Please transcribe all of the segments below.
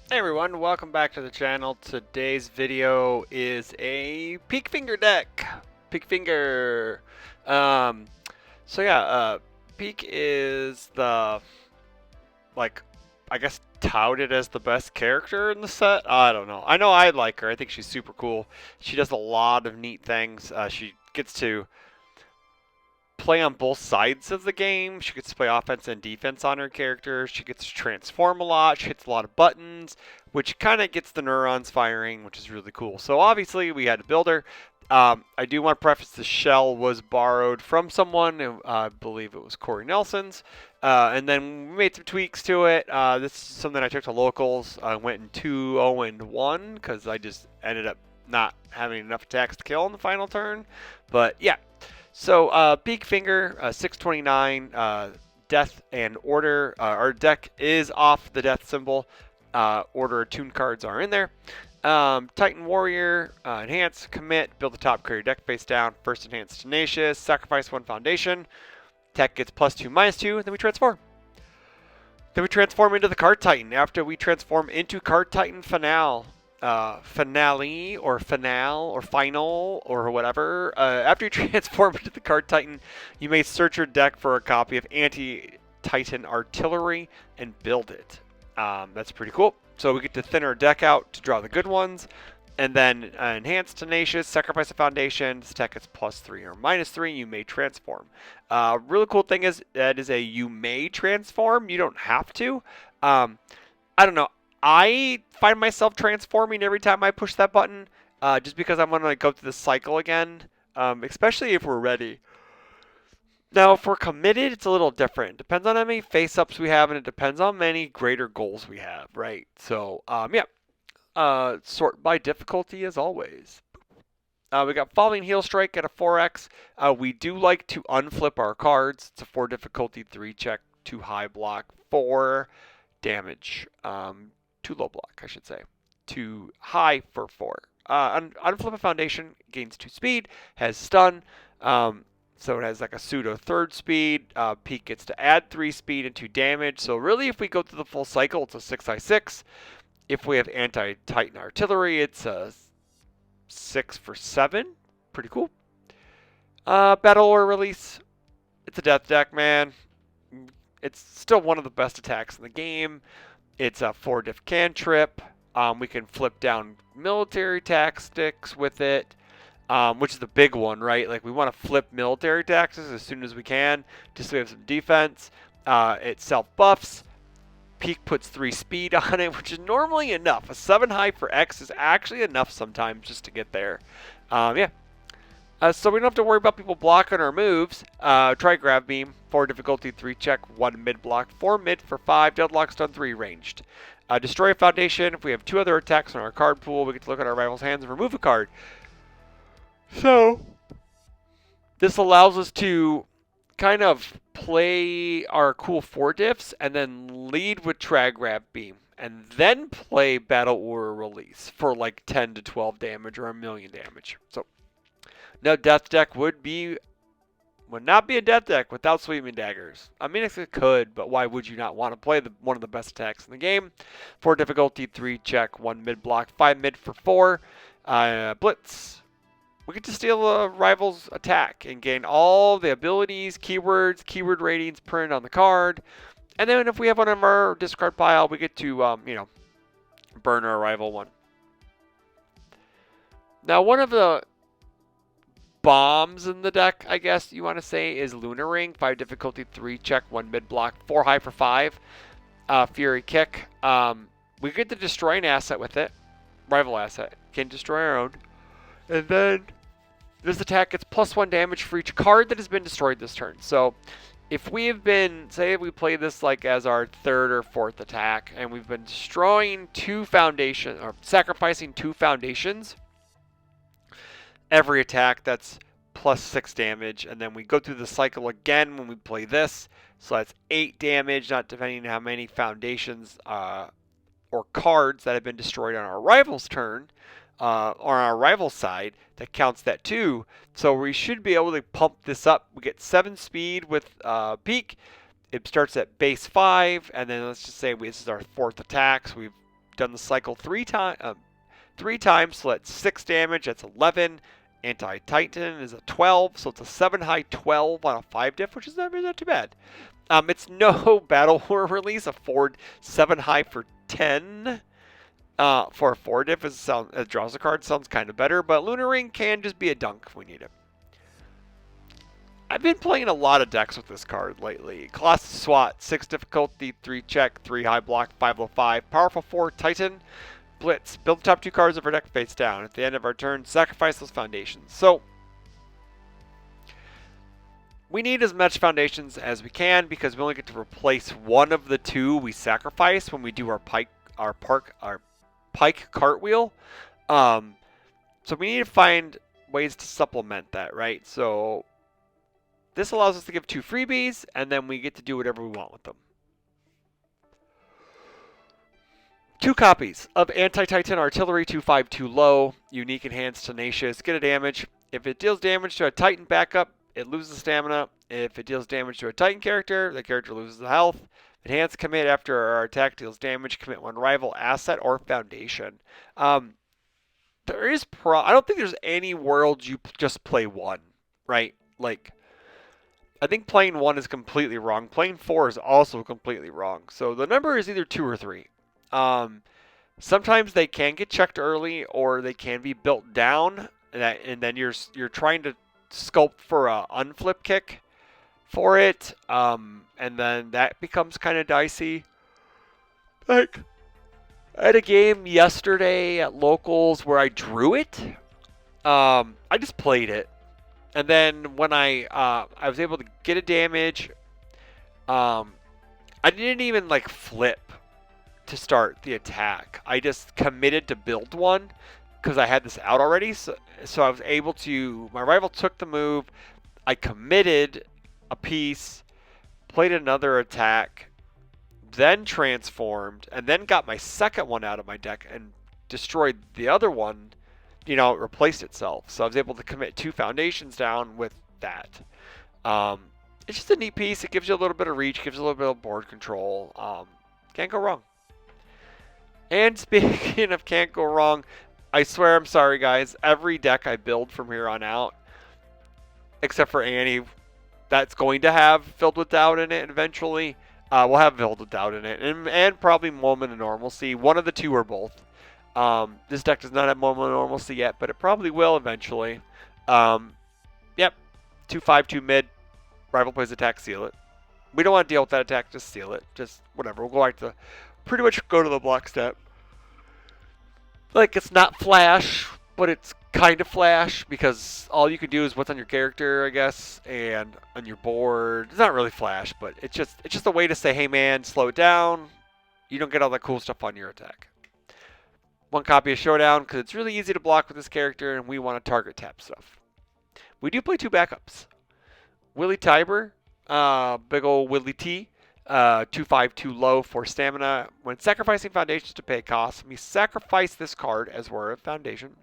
Hey everyone, welcome back to the channel. Today's video is a Pieck Finger deck. Pieck Finger. Um, so yeah, Pieck is the, like, I guess touted as the best character in the set. I don't know. I know I like her. I think she's super cool. She does a lot of neat things. She gets to play on both sides of the game. She gets to play offense and defense on her character. She gets to transform a lot. She hits a lot of buttons, which kind of gets the neurons firing, which is really cool. So obviously we had to build her. I do want to preface the shell was borrowed from someone. I believe it was Corey Nelson's. And then we made some tweaks to it. This is something I took to locals. I went in 2-0-1 because I just ended up not having enough attacks to kill in the final turn. But yeah, so, Pieck Finger, 629, Death and Order. Our deck is off the Death symbol. Order Tune cards are in there. Titan Warrior, Enhance, Commit, build the top, clear your deck face down. First Enhance Tenacious, sacrifice one foundation. Tech gets +2/-2, and then we transform. Then we transform into the Card Titan. After we transform into Card Titan finale or finale or final or whatever. After you transform into the Card Titan, you may search your deck for a copy of Anti-Titan Artillery and build it. That's pretty cool. So we get to thin our deck out to draw the good ones. And then Enhanced Tenacious, sacrifice a foundation. This tech is +3 or -3. You may transform. Really cool thing is that is a you may transform. You don't have to. I don't know. I find myself transforming every time I push that button, just because I'm gonna go through the cycle again, especially if we're ready. Now, if we're committed, it's a little different. Depends on how many face-ups we have, and it depends on how many greater goals we have, right? So, yeah. Sort by difficulty as always. We got Falling Heel Strike at a 4x. We do like to unflip our cards. It's a 4 difficulty, 3 check, 2 high block, 4 damage. 2 low block, I should say. 2 high for 4. Unflip a foundation, gains 2 speed, has stun. So it has like a pseudo third speed. Pieck gets to add 3 speed and 2 damage. So really, if we go through the full cycle, it's a 6/6. If we have Anti-Titan Artillery, it's a 6 for 7. Pretty cool. Battle or Release. It's a death deck, man. It's still one of the best attacks in the game. It's a 4 diff cantrip. We can flip down military tactics with it, which is the big one, right? Like, we want to flip military tactics as soon as we can, just so we have some defense. It self-buffs. Pieck puts 3 speed on it, which is normally enough. A 7 high for X is actually enough sometimes just to get there. Yeah. So we don't have to worry about people blocking our moves. Try Grab Beam, 4 difficulty, 3 check, 1 mid block, 4 mid for 5, deadlock, stun 3 ranged. Destroy a foundation. If we have 2 other attacks on our card pool, we get to look at our rival's hands and remove a card. So this allows us to kind of play our cool 4 diffs and then lead with Try Grab Beam and then play Battle or Release for like 10 to 12 damage or a million damage. So now death deck would not be a death deck without Sweeping Daggers. I mean, it could, but why would you not want to play one of the best attacks in the game? 4 difficulty, 3 check, 1 mid block, 5 mid for 4. Blitz. We get to steal a rival's attack and gain all the abilities, keywords, keyword ratings printed on the card. And then if we have one of our discard pile, we get to, burn our rival one. Now, one of the bombs in the deck, I guess you want to say, is Lunar Ring. 5 difficulty, 3 check, 1 mid block, 4 high for 5. Fury Kick. We get to destroy an asset with it. Rival asset. Can destroy our own. And then this attack gets +1 damage for each card that has been destroyed this turn. So if we have been, say we play this like as our 3rd or 4th attack, and we've been destroying 2 foundations, or sacrificing 2 foundations, every attack that's +6 damage, and then we go through the cycle again when we play this. So that's 8 damage, not depending on how many foundations or cards that have been destroyed on our rival's turn. On our rival side, that counts that too. So we should be able to pump this up. We get 7 speed with Pieck. It starts at base 5, and then let's just say this is our 4th attack. So we've done the cycle three times, so that's 6 damage. That's 11. Anti-Titan is a 12, so it's a 7 high 12 on a 5 diff, which is not too bad. It's no Battle War release, a 7 high for 10. For a 4 diff, it draws a card, sounds kind of better, but Lunar Ring can just be a dunk if we need it. I've been playing a lot of decks with this card lately. Colossus SWAT, 6 difficulty, 3 check, 3 high block, 5 low 5. Powerful 4 Titan. Blitz. Build the top 2 cards of our deck face down. At the end of our turn, sacrifice those foundations. So, we need as much foundations as we can because we only get to replace one of the 2 we sacrifice when we do our Pieck cartwheel. So we need to find ways to supplement that, right? So this allows us to give 2 freebies, and then we get to do whatever we want with them. 2 copies of Anti-Titan Artillery 2/5/2 low, unique, enhanced, tenacious. Get a damage. If it deals damage to a Titan backup, it loses stamina. If it deals damage to a Titan character, the character loses the health. Enhanced, commit after our attack deals damage. Commit 1 rival asset or foundation. There is I don't think there's any world you just play 1, right? Like, I think playing 1 is completely wrong. Playing 4 is also completely wrong. So the number is either 2 or 3. Sometimes they can get checked early, or they can be built down, and then you're trying to sculpt for a unflip kick for it, and then that becomes kind of dicey. Like, I had a game yesterday at locals where I drew it. I just played it, and then when I was able to get a damage, I didn't even like flip to start the attack. I just committed to build one because I had this out already. So I was able to. My rival took the move. I committed a piece, played another attack, then transformed, and then got my second one out of my deck and destroyed the other one. It replaced itself. So I was able to commit 2 foundations down with that. It's just a neat piece. It gives you a little bit of reach, gives you a little bit of board control. Can't go wrong. And speaking of can't go wrong, I swear I'm sorry, guys. Every deck I build from here on out, except for Annie, that's going to have Filled with Doubt in it eventually. We'll have Filled with Doubt in it, and probably Moment of Normalcy. One of the 2 or both. This deck does not have Moment of Normalcy yet, but it probably will eventually. Yep, 2/5/2 mid. Rival plays attack, seal it. We don't want to deal with that attack, just seal it. Just whatever. We'll go back to pretty much go to the block step. Like, it's not flash, but it's kind of flash because all you can do is what's on your character, I guess, and on your board. It's not really flash, but it's just a way to say, hey man, slow it down. You don't get all that cool stuff on your attack. 1 copy of Showdown because it's really easy to block with this character, and we want to target tap stuff. We do play 2 backups. Willie Tiber, big ol' Willie T. 2/5/2 low for stamina. When sacrificing foundations to pay costs, we sacrifice this card as we're a foundation.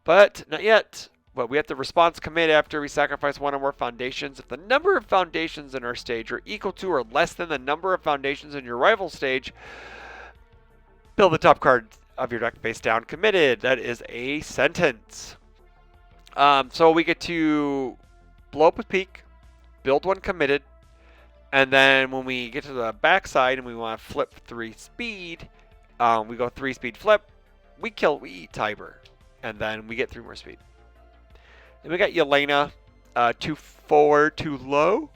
But not yet. But we have to response commit after we sacrifice 1 or more foundations. If the number of foundations in our stage are equal to or less than the number of foundations in your rival stage, build the top card of your deck face down. Committed. That is a sentence. So we get to blow up with Pieck, build 1 committed. And then when we get to the backside and we want to flip 3 speed, we go 3 speed flip, we eat Tiber, and then we get 3 more speed. Then we got Yelena, 2/4/2 low,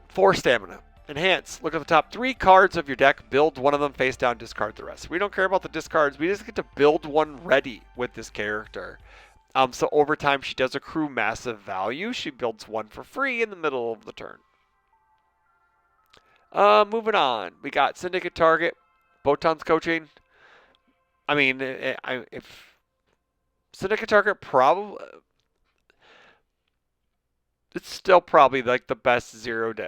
4 stamina. Enhance, look at the top 3 cards of your deck, build 1 of them face down, discard the rest. We don't care about the discards, we just get to build 1 ready with this character. So over time, she does accrue massive value. She builds 1 for free in the middle of the turn. Moving on. We got Syndicate Target, Botan's Coaching. I mean, if Syndicate Target probably... It's still probably like the best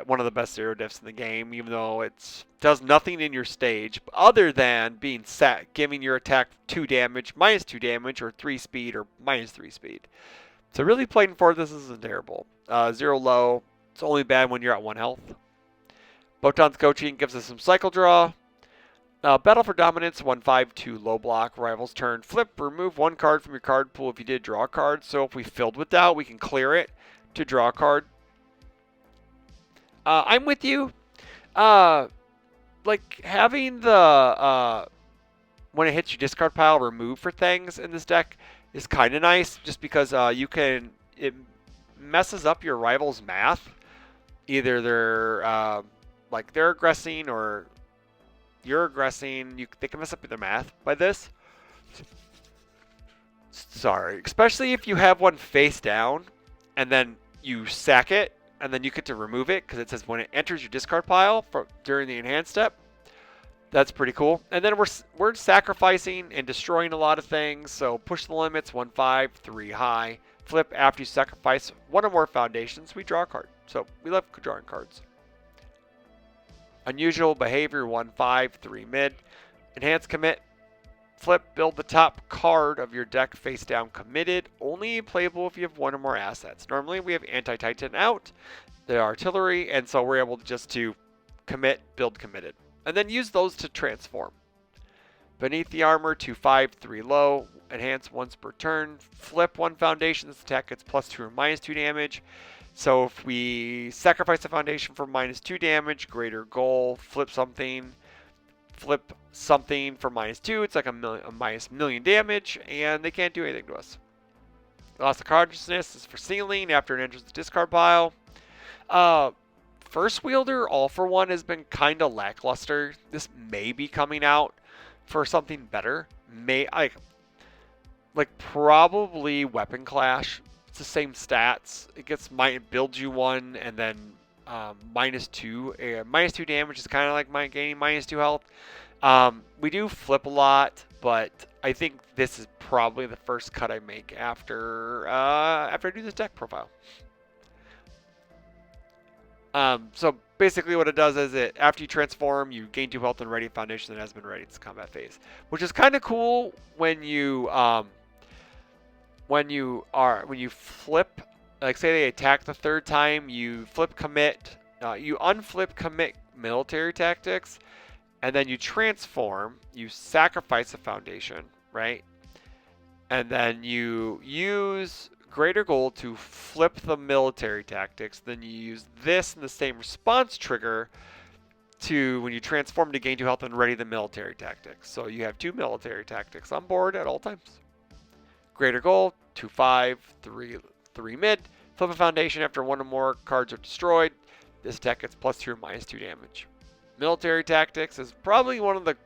one of the best 0 diffs in the game, even though it does nothing in your stage other than being set, giving your attack 2 damage, minus 2 damage, or 3 speed, or minus 3 speed. So really playing for this isn't terrible. 0 low, it's only bad when you're at 1 health. Botan's Coaching gives us some cycle draw. Battle for Dominance, 1/5, 2 low block, Rival's turn. Flip, remove one card from your card pool if you did draw a card. So if we filled with doubt, we can clear it to draw a card. I'm with you. Like having the when it hits your discard pile, remove for things in this deck is kind of nice, just because it messes up your rival's math. Either they're aggressing or you're aggressing. They can mess up their math by this. Sorry, especially if you have one face down and then you sack it and then you get to remove it because it says when it enters your discard pile during the enhanced step. That's pretty cool. And then we're sacrificing and destroying a lot of things. So push the limits, 1/5, 3 high. Flip after you sacrifice one or more foundations, we draw a card. So we love drawing cards. Unusual behavior, 1/5, 3 mid. Enhance commit. Flip, build the top card of your deck face down committed. Only playable if you have one or more assets. Normally we have anti-titan out, the artillery, and so we're able just to commit, build committed. And then use those to transform. Beneath the armor, 2/5, 3 low. Enhance once per turn. Flip one foundation. This attack gets +2 or -2 damage. So if we sacrifice a foundation for -2 damage, greater goal, flip something for -2. It's like a -1,000,000 damage, and they can't do anything to us. Loss of consciousness is for sealing after it enters the discard pile. First Wielder All for One has been kind of lackluster. This may be coming out for something better. Probably Weapon Clash. It's the same stats. It builds you one and then -2. -2 damage is kind of like gaining -2 health. We do flip a lot, but I think this is probably the first cut I make after I do this deck profile. So basically what it does is after you transform, you gain 2 health and ready foundation that has been ready. It's combat phase, which is kind of cool when you flip. Like say they attack the 3rd time, you flip commit, you unflip commit military tactics, and then you transform. You sacrifice a foundation, right? And then you use greater goal to flip the military tactics. Then you use this in the same response trigger to when you transform to gain 2 health and ready the military tactics. So you have 2 military tactics on board at all times. Greater goal, 2/5, 3 mid. Flip a foundation after one or more cards are destroyed. This attack gets +2 or -2 damage. Military tactics is probably one of the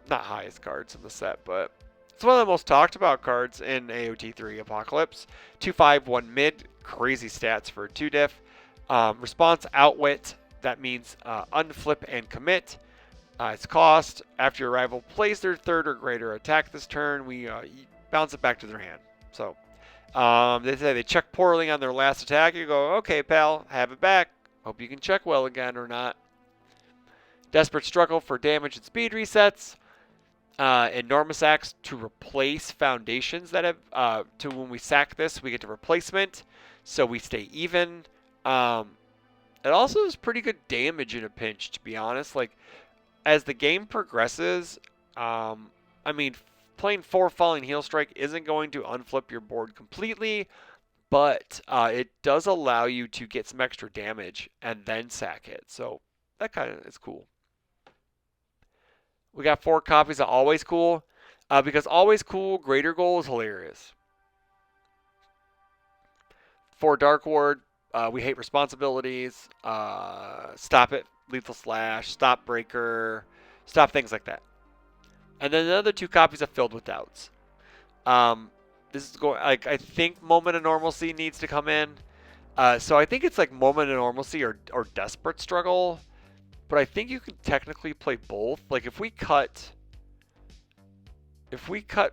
not highest cards in the set, but it's one of the most talked about cards in AOT3 Apocalypse. 2/5, 1 mid, crazy stats for a 2 diff. Response outwit, that means unflip and commit. Its cost, after your rival plays their 3rd or greater attack this turn, we bounce it back to their hand. So they say they check poorly on their last attack. You go, okay, pal, have it back. Hope you can check well again or not. Desperate struggle for damage and speed resets. Enormous axe to replace foundations that have when we sack this, we get to replacement, so we stay even. It also is pretty good damage in a pinch, to be honest. Like as the game progresses, playing 4 Falling Heel Strike isn't going to unflip your board completely, but it does allow you to get some extra damage and then sack it. So that kind of is cool. We got 4 copies of Always Cool, because Always Cool Greater Goal is hilarious. 4 Dark Ward, we hate responsibilities, stop it, lethal slash, stop breaker, stop things like that. And then the other 2 copies are Filled with Doubts. This is going I think Moment of Normalcy needs to come in. So I think it's like Moment of Normalcy or Desperate Struggle. But I think you can technically play both. Like if we cut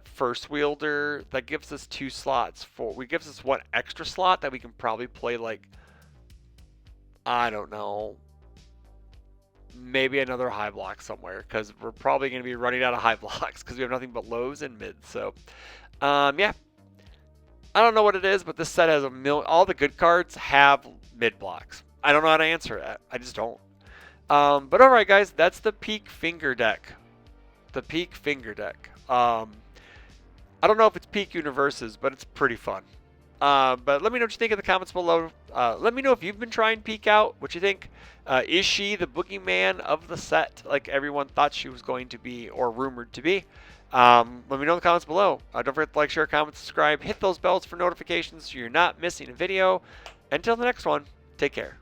First Wielder, that gives us 2 slots gives us 1 extra slot that we can probably play, like, I don't know, maybe another high block somewhere, because we're probably going to be running out of high blocks because we have nothing but lows and mids. So yeah, I don't know what it is, but this set has all the good cards have mid blocks. I don't know how to answer that. I just don't. But all right, guys, that's the Pieck Finger deck. The Pieck Finger deck. I don't know if it's Pieck Universus, but it's pretty fun. But let me know what you think in the comments below. Let me know if you've been trying Pieck out. What you think? Is she the boogeyman of the set, like everyone thought she was going to be or rumored to be? Let me know in the comments below. Don't forget to like, share, comment, subscribe. Hit those bells for notifications so you're not missing a video. Until the next one, take care.